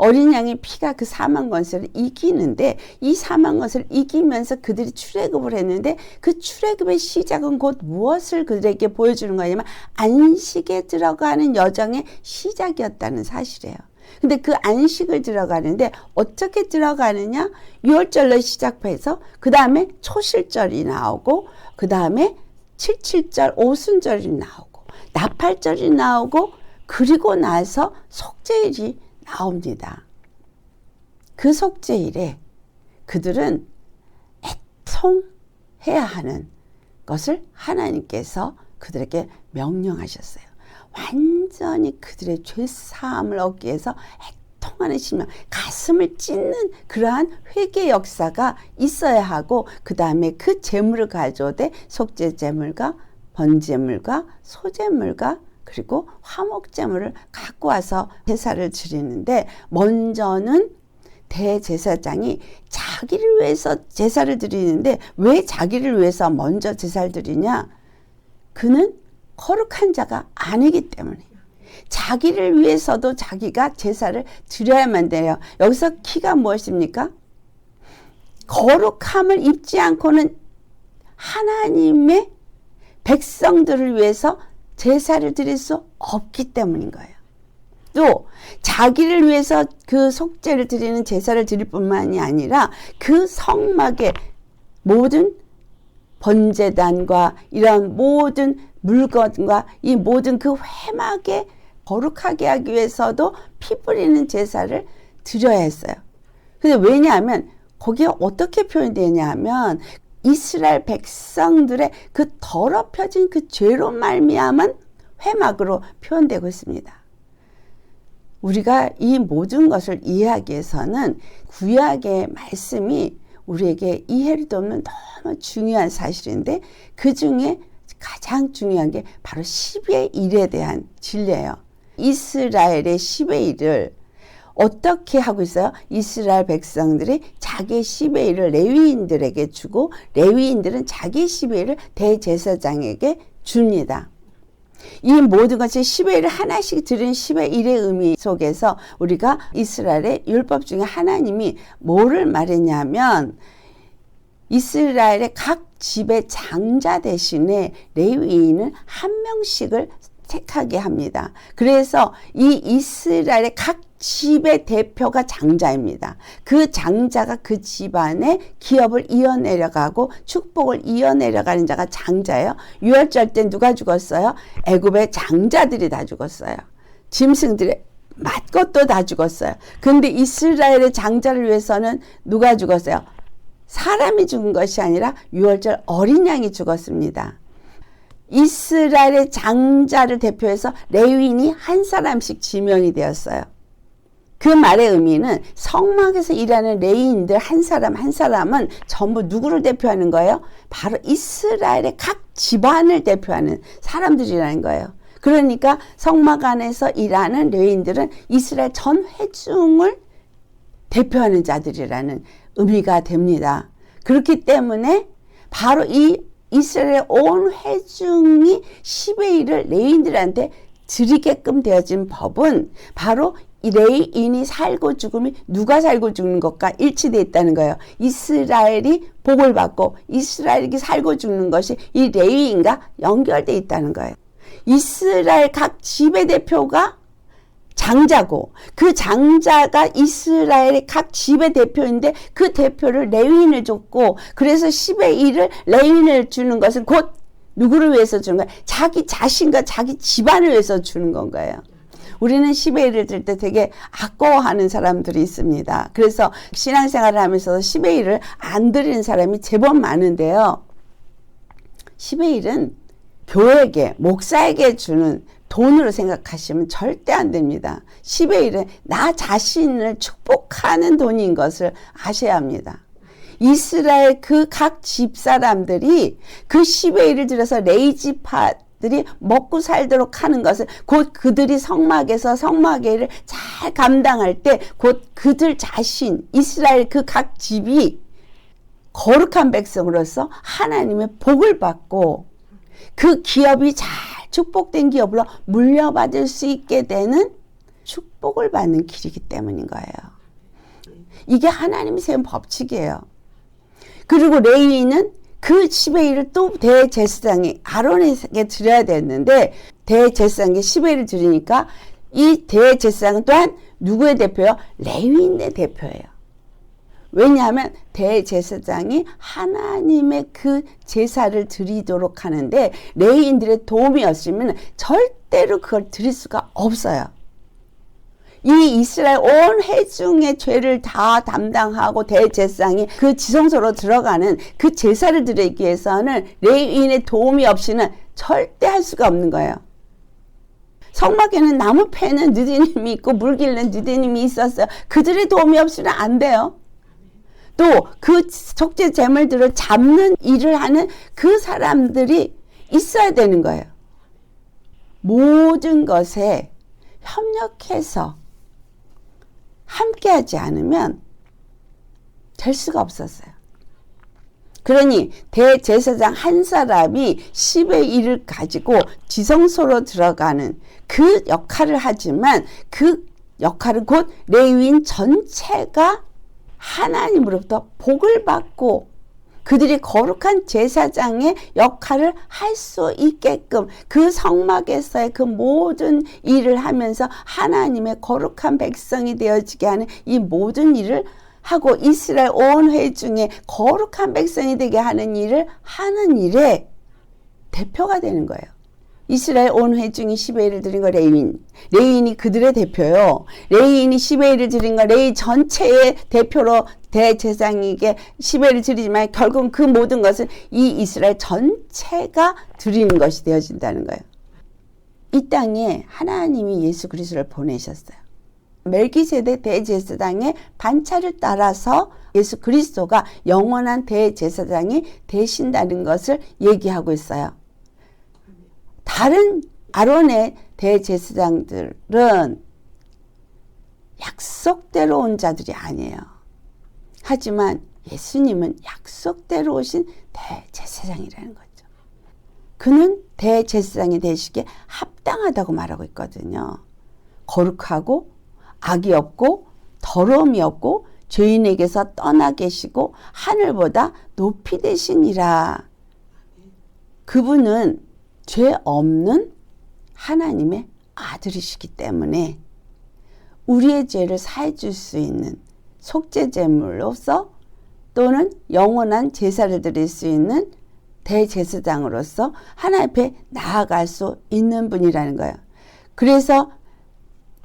어린 양의 피가 그 사망 권세를 이기는데 이 사망 권세를 이기면서 그들이 출애굽을 했는데 그 출애굽의 시작은 곧 무엇을 그들에게 보여주는 거냐면 안식에 들어가는 여정의 시작이었다는 사실이에요. 근데 그 안식을 들어가는데 어떻게 들어가느냐? 6월절로 시작해서 그 다음에 초실절이 나오고 그 다음에 77절 오순절이 나오고 나팔절이 나오고 그리고 나서 속죄일이 나옵니다. 그 속죄일에 그들은 애통해야 하는 것을 하나님께서 그들에게 명령하셨어요. 완전히 그들의 죄사함을 얻기 위해서 애통하는 심령, 가슴을 찢는 그러한 회개 역사가 있어야 하고 그 다음에 그 제물을 가져오되 속죄 제물과 번제물과 소제물과 그리고 화목제물을 갖고 와서 제사를 드리는데 먼저는 대제사장이 자기를 위해서 제사를 드리는데 왜 자기를 위해서 먼저 제사를 드리냐? 그는 거룩한 자가 아니기 때문에 자기를 위해서도 자기가 제사를 드려야만 돼요. 여기서 키가 무엇입니까? 거룩함을 입지 않고는 하나님의 백성들을 위해서 제사를 드릴 수 없기 때문인 거예요. 또 자기를 위해서 그 속죄를 드리는 제사를 드릴 뿐만이 아니라 그 성막의 모든 번제단과 이런 모든 물건과 이 모든 그 회막에 거룩하게 하기 위해서도 피 뿌리는 제사를 드려야 했어요. 근데 왜냐하면 거기에 어떻게 표현되냐 하면 이스라엘 백성들의 그 더럽혀진 그 죄로 말미암은 회막으로 표현되고 있습니다. 우리가 이 모든 것을 이해하기 위해서는 구약의 말씀이 우리에게 이해를 돕는 너무 중요한 사실인데 그 중에 가장 중요한 게 바로 10의 일에 대한 진리예요. 이스라엘의 10의 일을 어떻게 하고 있어요? 이스라엘 백성들이 자기 10의 일을 레위인들에게 주고 레위인들은 자기 10의 일을 대제사장에게 줍니다. 이 모든 것이 10의 일을 하나씩 드린 10의 일의 의미 속에서 우리가 이스라엘의 율법 중에 하나님이 뭐를 말했냐면 이스라엘의 각 집의 장자 대신에 레위인은 한 명씩을 택하게 합니다. 그래서 이 이스라엘의 각 집의 대표가 장자입니다. 그 장자가 그 집안의 기업을 이어내려가고 축복을 이어내려가는 자가 장자예요. 유월절 때 누가 죽었어요? 애굽의 장자들이 다 죽었어요. 짐승들의 맏것도 다 죽었어요. 근데 이스라엘의 장자를 위해서는 누가 죽었어요? 사람이 죽은 것이 아니라 유월절 어린 양이 죽었습니다. 이스라엘의 장자를 대표해서 레위인이 한 사람씩 지명이 되었어요. 그 말의 의미는 성막에서 일하는 레위인들 한 사람 한 사람은 전부 누구를 대표하는 거예요? 바로 이스라엘의 각 집안을 대표하는 사람들이라는 거예요. 그러니까 성막 안에서 일하는 레위인들은 이스라엘 전 회중을 대표하는 자들이라는 의미가 됩니다. 그렇기 때문에 바로 이 이스라엘 온 회중이 10의 1을 레위인들한테 드리게끔 되어진 법은 바로 이 레위인이 살고 죽음이 누가 살고 죽는 것과 일치되어 있다는 거예요. 이스라엘이 복을 받고 이스라엘이 살고 죽는 것이 이 레위인과 연결되어 있다는 거예요. 이스라엘 각 집의 대표가 장자고 그 장자가 이스라엘의 각 집의 대표인데 그 대표를 레위인을 줬고 그래서 10의 1을 레위인을 주는 것은 곧 누구를 위해서 주는 거예요? 자기 자신과 자기 집안을 위해서 주는 건가요? 우리는 10의 1을 들 때 되게 아까워하는 사람들이 있습니다. 그래서 신앙생활을 하면서 10의 1을 안 드리는 사람이 제법 많은데요. 10의 1은 교회에게 목사에게 주는 돈으로 생각하시면 절대 안 됩니다. 10의 1은 나 자신을 축복하는 돈인 것을 아셔야 합니다. 이스라엘 그 각 집사람들이 그 10의 1을 들여서 레위지파들이 먹고 살도록 하는 것은 곧 그들이 성막에서 성막의 일을 잘 감당할 때 곧 그들 자신 이스라엘 그 각 집이 거룩한 백성으로서 하나님의 복을 받고 그 기업이 잘 축복된 기업으로 물려받을 수 있게 되는 축복 축복을 받는 길이기 때문인 거예요. 이게 하나님이 세운 법칙이에요. 그리고 레위인은 그 10의 1을 또 대제사장이 아론에게 드려야 됐는데 대제사장에게 10의 1을 드리니까 이 대제사장은 또한 누구의 대표예요? 레위인의 대표예요. 왜냐하면 대제사장이 하나님의 그 제사를 드리도록 하는데 레위인들의 도움이 없으면 절대로 그걸 드릴 수가 없어요. 이 이스라엘 온 회중의 죄를 다 담당하고 대제사장이 그 지성소로 들어가는 그 제사를 드리기 위해서는 레위인의 도움이 없이는 절대 할 수가 없는 거예요. 성막에는 나무 패는 느디님이 있고 물 길는 느디님이 있었어요. 그들의 도움이 없이는 안 돼요. 또 그 속죄 제물들을 잡는 일을 하는 그 사람들이 있어야 되는 거예요. 모든 것에 협력해서 함께하지 않으면 될 수가 없었어요. 그러니 대제사장 한 사람이 10의 1을 가지고 지성소로 들어가는 그 역할을 하지만 그 역할은 곧 레위인 전체가 하나님으로부터 복을 받고 그들이 거룩한 제사장의 역할을 할 수 있게끔 그 성막에서의 그 모든 일을 하면서 하나님의 거룩한 백성이 되어지게 하는 이 모든 일을 하고 이스라엘 온 회중에 거룩한 백성이 되게 하는 일을 하는 일의 대표가 되는 거예요. 이스라엘 온 회중이 10의 1을 드린 거 레위인이 그들의 대표요. 레위인이 10의 1을 드린 거 레위 전체의 대표로 대제사장에게 10의 1을 드리지만 결국 그 모든 것은 이 이스라엘 전체가 드리는 것이 되어진다는 거예요. 이 땅에 하나님이 예수 그리스도를 보내셨어요. 멜기세덱 대제사장의 반차를 따라서 예수 그리스도가 영원한 대제사장이 되신다는 것을 얘기하고 있어요. 다른 아론의 대제사장들은 약속대로 온 자들이 아니에요. 하지만 예수님은 약속대로 오신 대제사장이라는 거죠. 그는 대제사장이 되시기에 합당하다고 말하고 있거든요. 거룩하고 악이 없고 더러움이 없고 죄인에게서 떠나 계시고 하늘보다 높이 되시니라. 그분은 죄 없는 하나님의 아들이시기 때문에 우리의 죄를 사해 줄 수 있는 속죄제물로서 또는 영원한 제사를 드릴 수 있는 대제사장으로서 하나님 앞에 나아갈 수 있는 분이라는 거예요. 그래서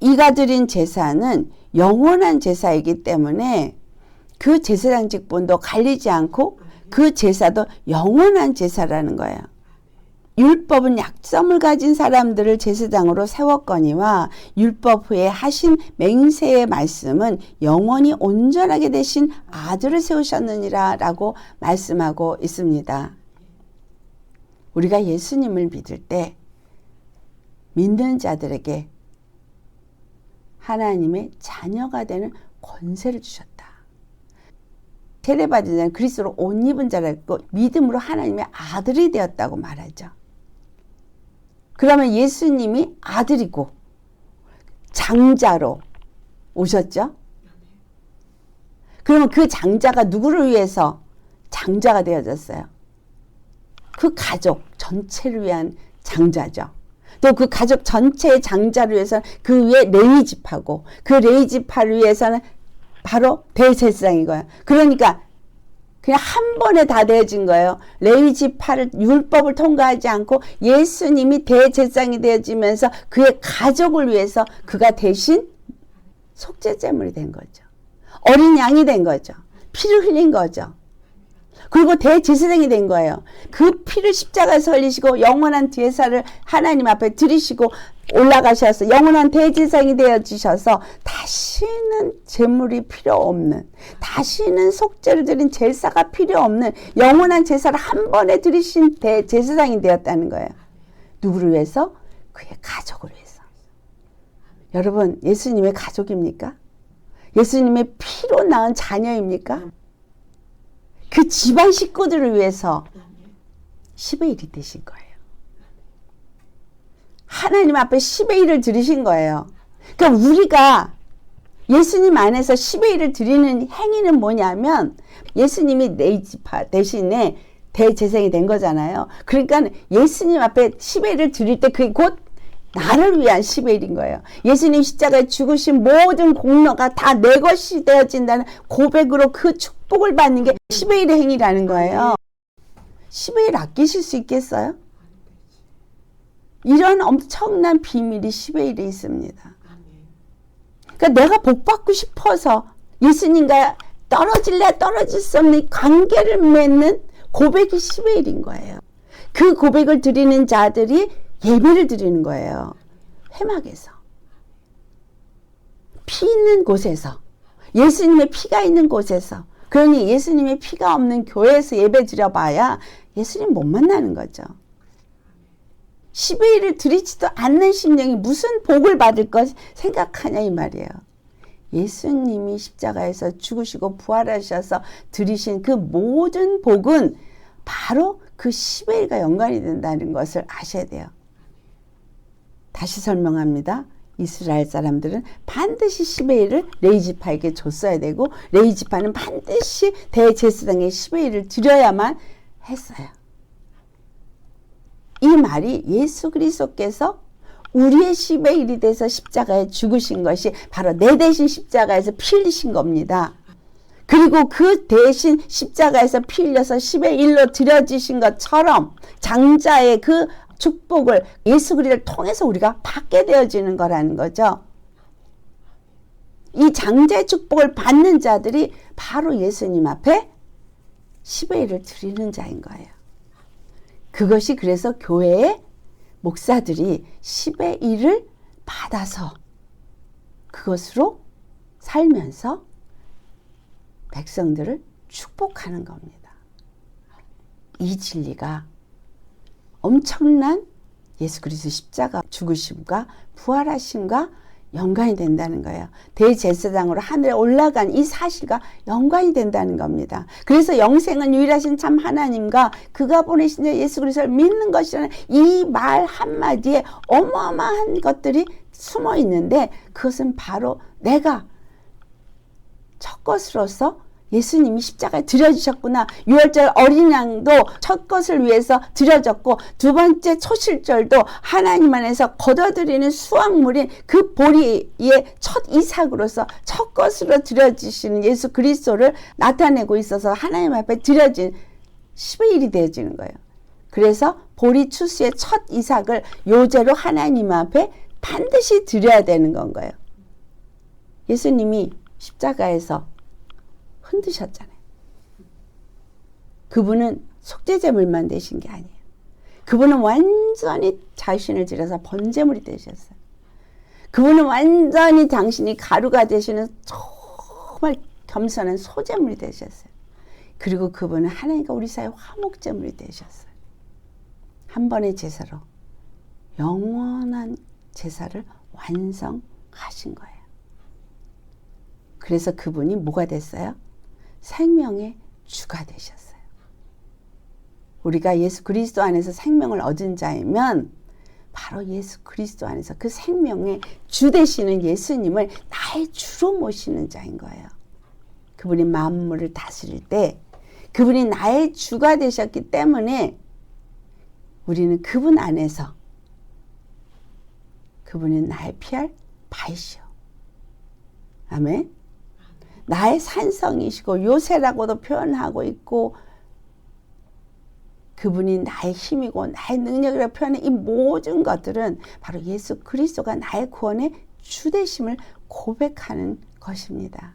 이가 드린 제사는 영원한 제사이기 때문에 그 제사장 직분도 갈리지 않고 그 제사도 영원한 제사라는 거예요. 율법은 약점을 가진 사람들을 제사장으로 세웠거니와 율법 후에 하신 맹세의 말씀은 영원히 온전하게 되신 아들을 세우셨느니라 라고 말씀하고 있습니다. 우리가 예수님을 믿을 때 믿는 자들에게 하나님의 자녀가 되는 권세를 주셨다. 세례받은 자는 그리스도로 옷 입은 자라고 믿음으로 하나님의 아들이 되었다고 말하죠. 그러면 예수님이 아들이고 장자로 오셨죠? 그러면 그 장자가 누구를 위해서 장자가 되어졌어요? 그 가족 전체를 위한 장자죠. 또 그 가족 전체의 장자를 위해서는 그 위에 레위지파고 그 레위지파를 위해서는 바로 대제사장인 거예요. 그러니까 그냥 한 번에 다 되어진 거예요. 레위지파를 율법을 통과하지 않고 예수님이 대제사장이 되어지면서 그의 가족을 위해서 그가 대신 속죄제물이 된 거죠. 어린 양이 된 거죠. 피를 흘린 거죠. 그리고 대제사장이 된 거예요. 그 피를 십자가에서 흘리시고 영원한 제사를 하나님 앞에 드리시고 올라가셔서 영원한 대제사장이 되어지셔서 다시는 제물이 필요 없는, 다시는 속죄를 드린 제사가 필요 없는 영원한 제사를 한 번에 드리신 대제사장이 되었다는 거예요. 누구를 위해서? 그의 가족을 위해서. 여러분, 예수님의 가족입니까? 예수님의 피로 낳은 자녀입니까? 그 집안 식구들을 위해서 10의 1이 되신 거예요. 하나님 앞에 10의 1을 드리신 거예요. 그러니까 우리가 예수님 안에서 10의 1을 드리는 행위는 뭐냐면 예수님이 레이지파 대신에 대제사장이 된 거잖아요. 그러니까 예수님 앞에 10의 1을 드릴 때 그게 곧 나를 위한 10의 1인 거예요. 예수님 십자가에 죽으신 모든 공로가 다 내 것이 되어진다는 고백으로 그 축복을 받는 게 10의 1의 행위라는 거예요. 10의 1 아끼실 수 있겠어요? 이런 엄청난 비밀이 10의 1에 있습니다. 그러니까 내가 복 받고 싶어서 예수님과 떨어질래 떨어질 수 없는 관계를 맺는 고백이 10의 1인 거예요. 그 고백을 드리는 자들이 예배를 드리는 거예요. 회막에서. 피 있는 곳에서. 예수님의 피가 있는 곳에서. 그러니 예수님의 피가 없는 교회에서 예배 드려봐야 예수님 못 만나는 거죠. 10의 1을 드리지도 않는 심령이 무슨 복을 받을 것 생각하냐 이 말이에요. 예수님이 십자가에서 죽으시고 부활하셔서 드리신 그 모든 복은 바로 그 10의 1과 연관이 된다는 것을 아셔야 돼요. 다시 설명합니다. 이스라엘 사람들은 반드시 10의 1을 레위지파에게 줬어야 되고 레위지파는 반드시 대제사장에 10의 1을 드려야만 했어요. 이 말이 예수 그리스도께서 우리의 10의 1이 돼서 십자가에 죽으신 것이 바로 내 대신 십자가에서 피 흘리신 겁니다. 그리고 그 대신 십자가에서 피 흘려서 10의 1로 드려지신 것처럼 장자의 그 축복을 예수 그리스도를 통해서 우리가 받게 되어지는 거라는 거죠. 이 장자의 축복을 받는 자들이 바로 예수님 앞에 10의 1을 드리는 자인 거예요. 그것이 그래서 교회의 목사들이 10의 1을 받아서 그것으로 살면서 백성들을 축복하는 겁니다. 이 진리가 엄청난 예수 그리스도 십자가 죽으심과 부활하심과 연관이 된다는 거예요. 대제사장으로 하늘에 올라간 이 사실과 연관이 된다는 겁니다. 그래서 영생은 유일하신 참 하나님과 그가 보내신 예수 그리스도를 믿는 것이라는 이 말 한마디에 어마어마한 것들이 숨어 있는데 그것은 바로 내가 첫 것으로서 예수님이 십자가에 드려주셨구나. 6월절 어린 양도 첫 것을 위해서 드려졌고 두 번째 초실절도 하나님 안에서 거둬들이는 수확물인 그 보리의 첫 이삭으로서 첫 것으로 드려지시는 예수 그리스도를 나타내고 있어서 하나님 앞에 드려진 10의 1이 되어지는 거예요. 그래서 보리 추수의 첫 이삭을 요제로 하나님 앞에 반드시 드려야 되는 건 거예요. 예수님이 십자가에서 흔드셨잖아요. 그분은 속죄제물만 되신 게 아니에요. 그분은 완전히 자신을 들여서 번제물이 되셨어요. 그분은 완전히 당신이 가루가 되시는 정말 겸손한 소제물이 되셨어요. 그리고 그분은 하나님과 우리 사이의 화목제물이 되셨어요. 한 번의 제사로 영원한 제사를 완성하신 거예요. 그래서 그분이 뭐가 됐어요? 생명의 주가 되셨어요. 우리가 예수 그리스도 안에서 생명을 얻은 자이면 바로 예수 그리스도 안에서 그 생명의 주 되시는 예수님을 나의 주로 모시는 자인 거예요. 그분이 만물을 다스릴 때 그분이 나의 주가 되셨기 때문에 우리는 그분 안에서 그분은 나의 피할 바이시오. 아멘. 나의 산성이시고 요새라고도 표현하고 있고 그분이 나의 힘이고 나의 능력이라고 표현하는 이 모든 것들은 바로 예수 그리스도가 나의 구원의 주되심을 고백하는 것입니다.